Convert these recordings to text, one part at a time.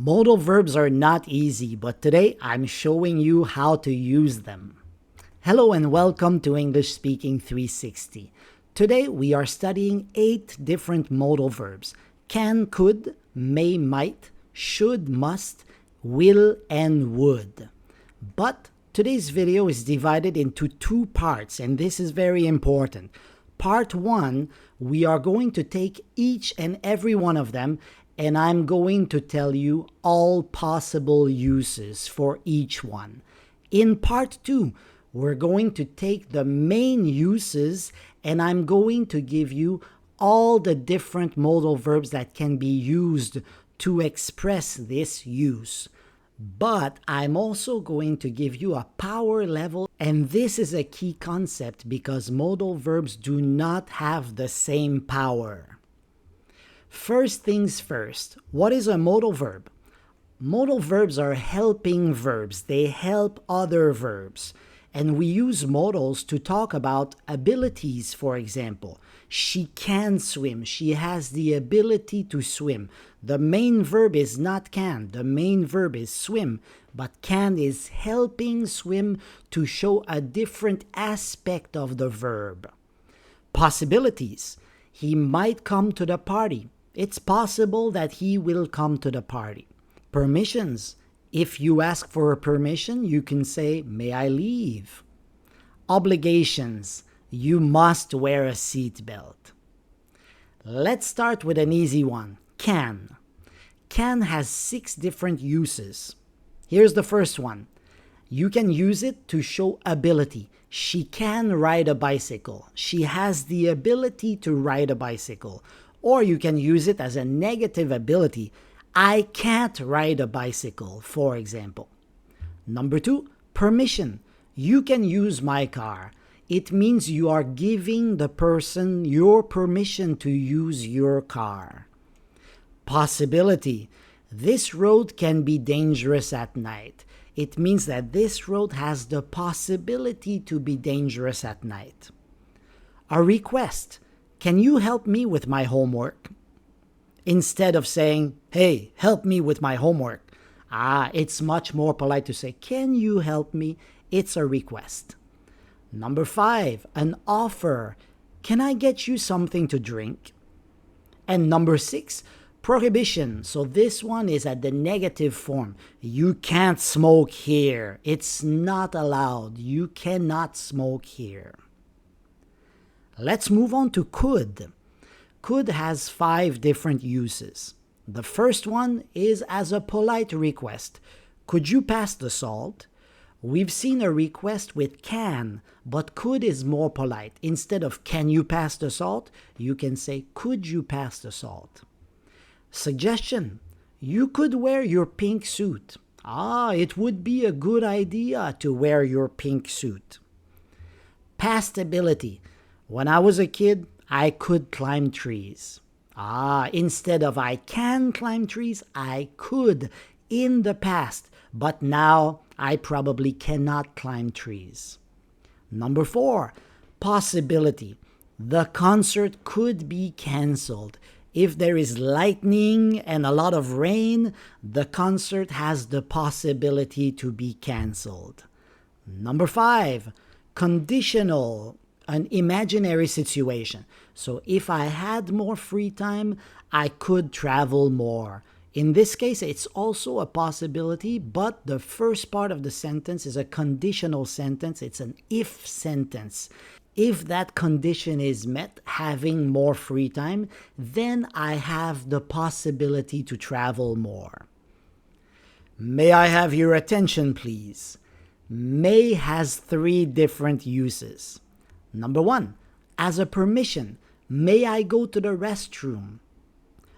Modal verbs are not easy, but today I'm showing you how to use them. Hello and welcome to English Speaking 360. Today we are studying 8 different modal verbs: can, could, may, might, should, must, will, and would. But today's video is divided into 2 parts, and this is very important. Part 1, we are going to take each and every one of them, and I'm going to tell you all possible uses for each one. In part 2, we're going to take the main uses, and I'm going to give you all the different modal verbs that can be used to express this use. But I'm also going to give you a power level, and this is a key concept because modal verbs do not have the same power. First things first, what is a modal verb? Modal verbs are helping verbs. They help other verbs. And we use modals to talk about abilities, for example. She can swim. She has the ability to swim. The main verb is not can. The main verb is swim. But can is helping swim to show a different aspect of the verb. Possibilities. He might come to the party. It's possible that he will come to the party. Permissions. If you ask for a permission, you can say, "May I leave?" Obligations. You must wear a seatbelt. Let's start with an easy one. Can. Can has 6 different uses. Here's the first one. You can use it to show ability. She can ride a bicycle. She has the ability to ride a bicycle. Or you can use it as a negative ability. I can't ride a bicycle, for example. Number 2, permission. You can use my car. It means you are giving the person your permission to use your car. Possibility. This road can be dangerous at night. It means that this road has the possibility to be dangerous at night. A request. Can you help me with my homework? Instead of saying, "Hey, help me with my homework," it's much more polite to say, "Can you help me?" It's a request. Number 5, an offer. Can I get you something to drink? And number 6, prohibition. So this one is at the negative form. You can't smoke here. It's not allowed. You cannot smoke here. Let's move on to could. Could has 5 different uses. The first one is as a polite request. Could you pass the salt? We've seen a request with can, but could is more polite. Instead of "can you pass the salt?" you can say "could you pass the salt?" Suggestion. You could wear your pink suit. It would be a good idea to wear your pink suit. Past ability. When I was a kid, I could climb trees. Instead of I can climb trees, I could in the past, but now I probably cannot climb trees. Number 4, possibility. The concert could be canceled. If there is lightning and a lot of rain, the concert has the possibility to be canceled. Number 5, conditional. An imaginary situation. So if I had more free time, I could travel more. In this case, it's also a possibility, but the first part of the sentence is a conditional sentence. It's an if sentence. If that condition is met, having more free time, then I have the possibility to travel more. May I have your attention, please? May has 3 different uses. Number 1, as a permission. May I go to the restroom?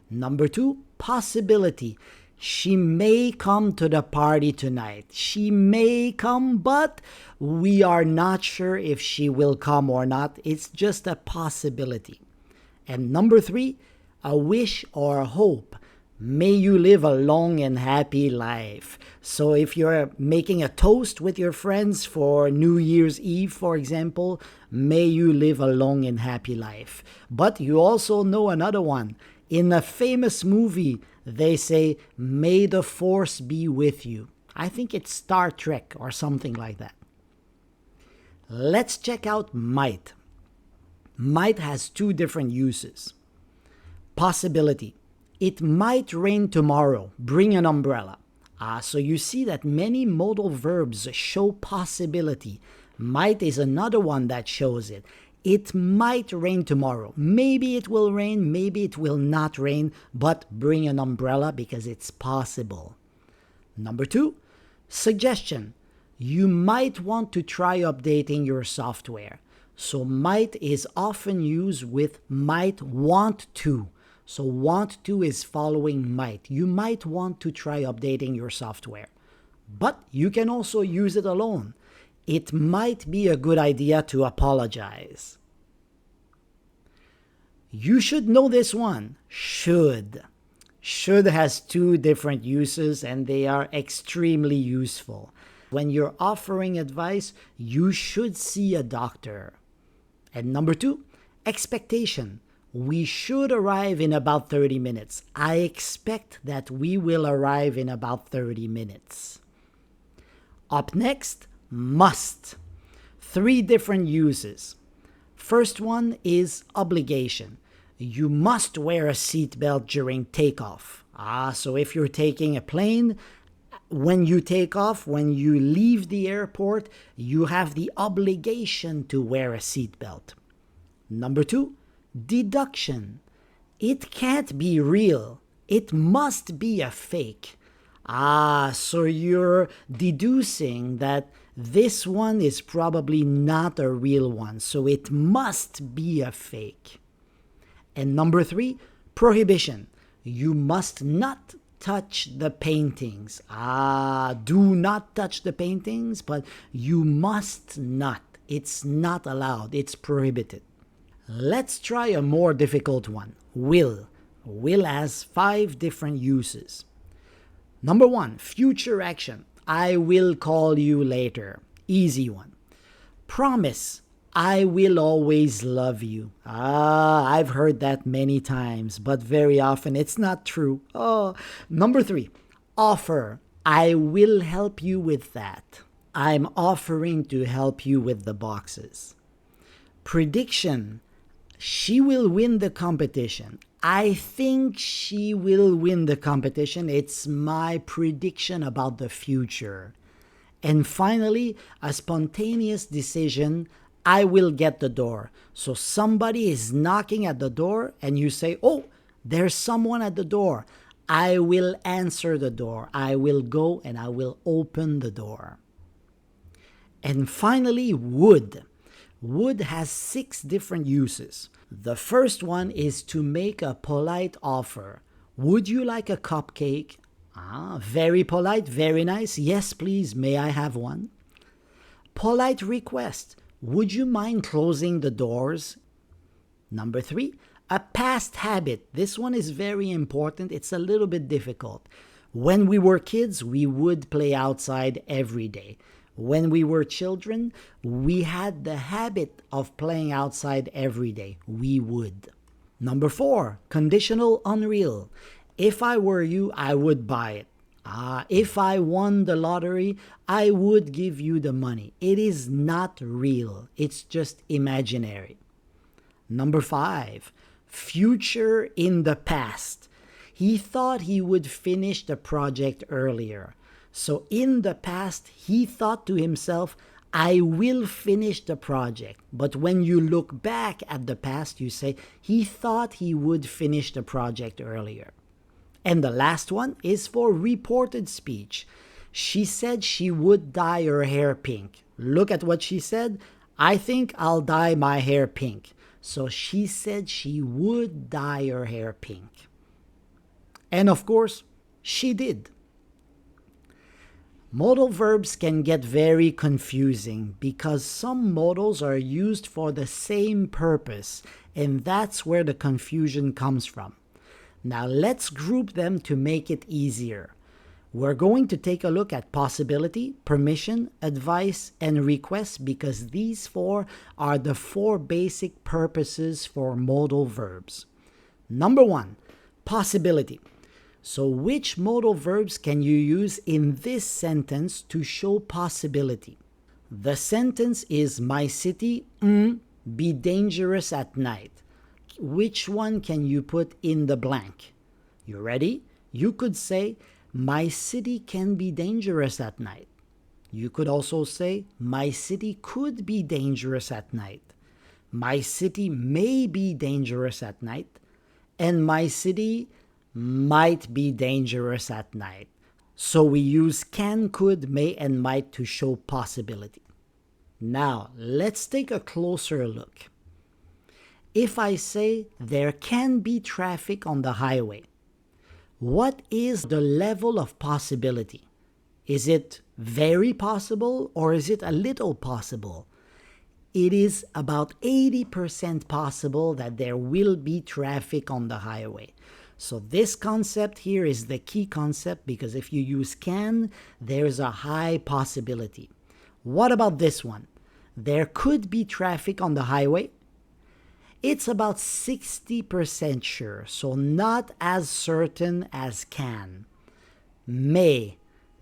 Number 2, possibility. She may come to the party tonight. She may come, but we are not sure if she will come or not. It's just a possibility. And number 3, a wish or a hope. May you live a long and happy life. So if you're making a toast with your friends for New Year's Eve, for example, may you live a long and happy life. But you also know another one. In a famous movie, they say, "May the force be with you." I think it's Star Trek or something like that. Let's check out might. Might has two different uses. Possibility. It might rain tomorrow. Bring an umbrella. So you see that many modal verbs show possibility. Might is another one that shows it. It might rain tomorrow. Maybe it will rain, maybe it will not rain, but bring an umbrella because it's possible. Number 2, suggestion. You might want to try updating your software. So might is often used with might want to. So want to is following might. You might want to try updating your software. But you can also use it alone. It might be a good idea to apologize. You should know this one. Should. Should has two different uses and they are extremely useful. When you're offering advice, you should see a doctor. And number 2, expectation. We should arrive in about 30 minutes. I expect that we will arrive in about 30 minutes. Up next, must. 3 different uses. First one is obligation. You must wear a seatbelt during takeoff. So if you're taking a plane, when you take off, when you leave the airport, you have the obligation to wear a seatbelt. Number 2, deduction. It can't be real. It must be a fake. So you're deducing that this one is probably not a real one, so it must be a fake. And number 3, prohibition. You must not touch the paintings. Do not touch the paintings, but you must not. It's not allowed. It's prohibited. Let's try a more difficult one. Will. Will has 5 different uses. Number 1, future action. I will call you later. Easy one. Promise. I will always love you. I've heard that many times, but very often it's not true. Number 3, offer. I will help you with that. I'm offering to help you with the boxes. Prediction. She will win the competition. I think she will win the competition. It's my prediction about the future. And finally, a spontaneous decision. I will get the door. So somebody is knocking at the door and you say, "Oh, there's someone at the door. I will answer the door. I will go and I will open the door." And finally, would. Would has 6 different uses. The first one is to make a polite offer. Would you like a cupcake? Very polite, very nice. Yes, please, may I have one? Polite request. Would you mind closing the doors? Number 3, a past habit. This one is very important. It's a little bit difficult. When we were kids, we would play outside every day. When we were children, we had the habit of playing outside every day. We would. Number 4, conditional unreal. If I were you, I would buy it. If I won the lottery, I would give you the money. It is not real. It's just imaginary. Number 5, future in the past. He thought he would finish the project earlier. So in the past, he thought to himself, I will finish the project. But when you look back at the past, you say, he thought he would finish the project earlier. And the last one is for reported speech. She said she would dye her hair pink. Look at what she said. I think I'll dye my hair pink. So she said she would dye her hair pink. And of course, she did. Modal verbs can get very confusing because some modals are used for the same purpose, and that's where the confusion comes from. Now let's group them to make it easier. We're going to take a look at possibility, permission, advice, and request because these 4 are the 4 basic purposes for modal verbs. Number 1, possibility. So which modal verbs can you use in this sentence to show possibility? The sentence is my city be dangerous at night. Which one can you put in the blank? You ready? You could say my city can be dangerous at night. You could also say my city could be dangerous at night. My city may be dangerous at night. And my city might be dangerous at night. So we use can, could, may, and might to show possibility. Now, let's take a closer look. If I say there can be traffic on the highway, what is the level of possibility? Is it very possible or is it a little possible? It is about 80% possible that there will be traffic on the highway. So this concept here is the key concept, because if you use can, there's a high possibility. What about this one? There could be traffic on the highway. It's about 60% sure, so not as certain as can. May.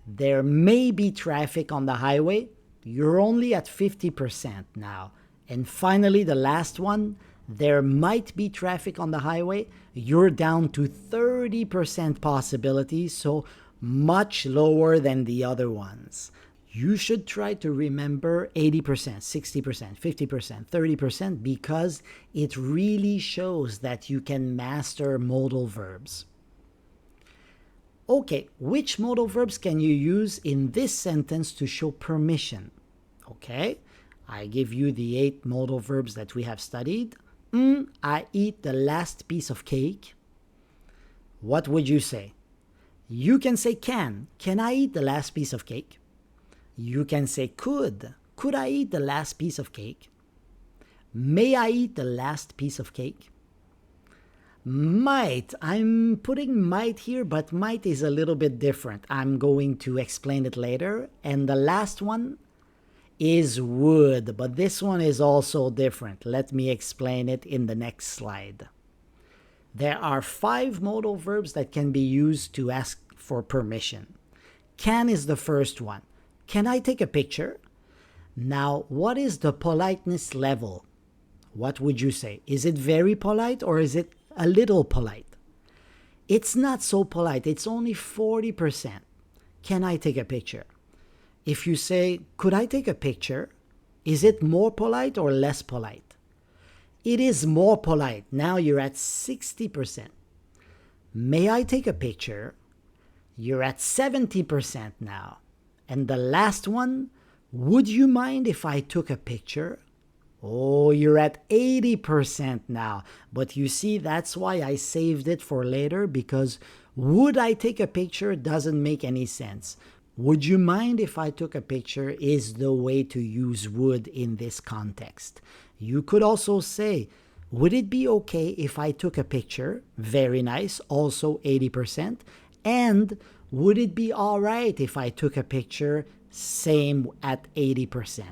There may be traffic on the highway. You're only at 50% now. And finally, the last one, there might be traffic on the highway. You're down to 30% possibility, so much lower than the other ones. You should try to remember 80%, 60%, 50%, 30% because it really shows that you can master modal verbs. Okay, which modal verbs can you use in this sentence to show permission? Okay, I give you the 8 modal verbs that we have studied. I eat the last piece of cake. What would you say? You can say can. Can I eat the last piece of cake? You can say could. Could I eat the last piece of cake? May I eat the last piece of cake? Might. I'm putting might here, but might is a little bit different. I'm going to explain it later. And the last one is would, but this one is also different. Let me explain it in the next slide. There are 5 modal verbs that can be used to ask for permission. Can is the first one. Can I take a picture? Now, what is the politeness level? What would you say? Is it very polite or is it a little polite? It's not so polite. It's only 40%. Can I take a picture? If you say, could I take a picture? Is it more polite or less polite? It is more polite. Now you're at 60%. May I take a picture? You're at 70% now. And the last one, would you mind if I took a picture? Oh, you're at 80% now. But you see, that's why I saved it for later, because would I take a picture doesn't make any sense. Would you mind if I took a picture is the way to use would in this context. You could also say, would it be okay if I took a picture? Very nice, also 80%. And would it be all right if I took a picture? Same at 80%.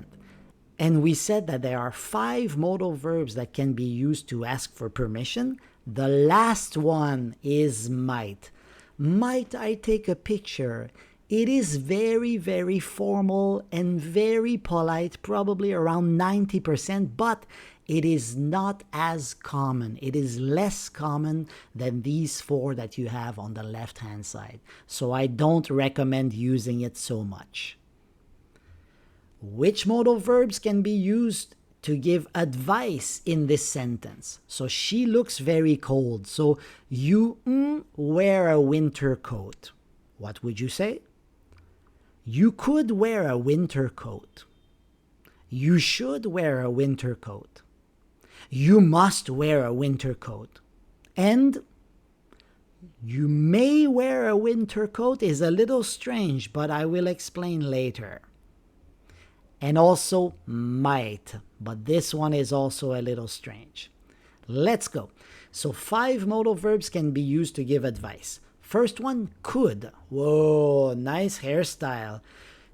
And we said that there are 5 modal verbs that can be used to ask for permission. The last one is might. Might I take a picture? It is very, very formal and very polite, probably around 90%, but it is not as common. It is less common than these 4 that you have on the left-hand side. So I don't recommend using it so much. Which modal verbs can be used to give advice in this sentence? So she looks very cold. So you wear a winter coat. What would you say? You could wear a winter coat. You should wear a winter coat. You must wear a winter coat. And you may wear a winter coat is a little strange, but I will explain later. And also might, but this one is also a little strange. Let's go. So 5 modal verbs can be used to give advice. First one, could. Whoa, nice hairstyle.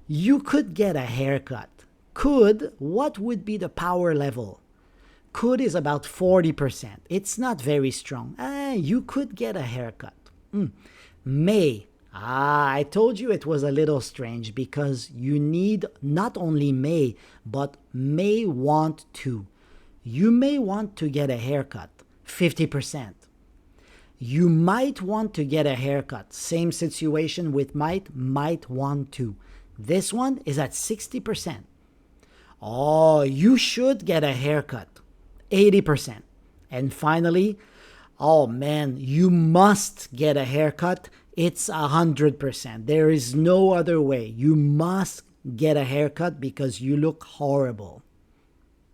You could get a haircut. Could, what would be the power level? Could is about 40%. It's not very strong. You could get a haircut. May. I told you it was a little strange because you need not only may, but may want to. You may want to get a haircut, 50%. You might want to get a haircut. Same situation with might want to. This one is at 60%. Oh, you should get a haircut, 80%. And finally, oh man, you must get a haircut. It's 100%. There is no other way. You must get a haircut because you look horrible.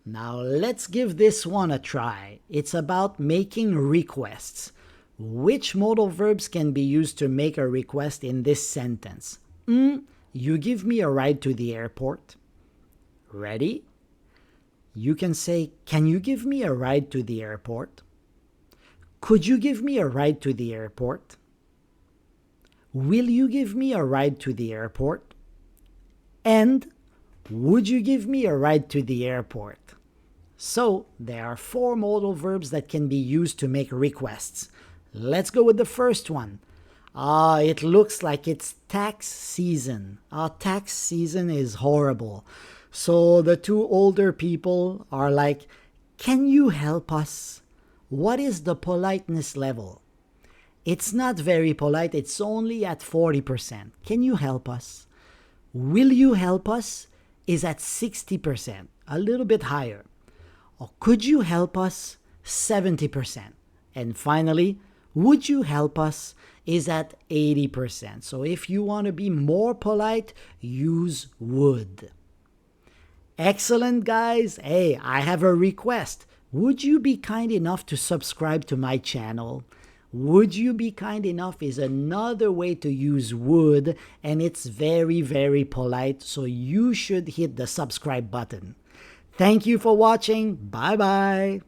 Now let's give this one a try. It's about making requests. Which modal verbs can be used to make a request in this sentence? You give me a ride to the airport. Ready? You can say, can you give me a ride to the airport? Could you give me a ride to the airport? Will you give me a ride to the airport? And would you give me a ride to the airport? So there are 4 modal verbs that can be used to make requests. Let's go with the first one. It looks like it's tax season. Tax season is horrible. So the 2 older people are like, can you help us? What is the politeness level? It's not very polite. It's only at 40%. Can you help us? Will you help us? Is at 60%, a little bit higher. Or could you help us? 70%. And finally, would you help us? Is at 80%. So if you want to be more polite, use would. Excellent, guys. Hey, I have a request. Would you be kind enough to subscribe to my channel? Would you be kind enough is another way to use would, and it's very, very polite, so you should hit the subscribe button. Thank you for watching. Bye-bye.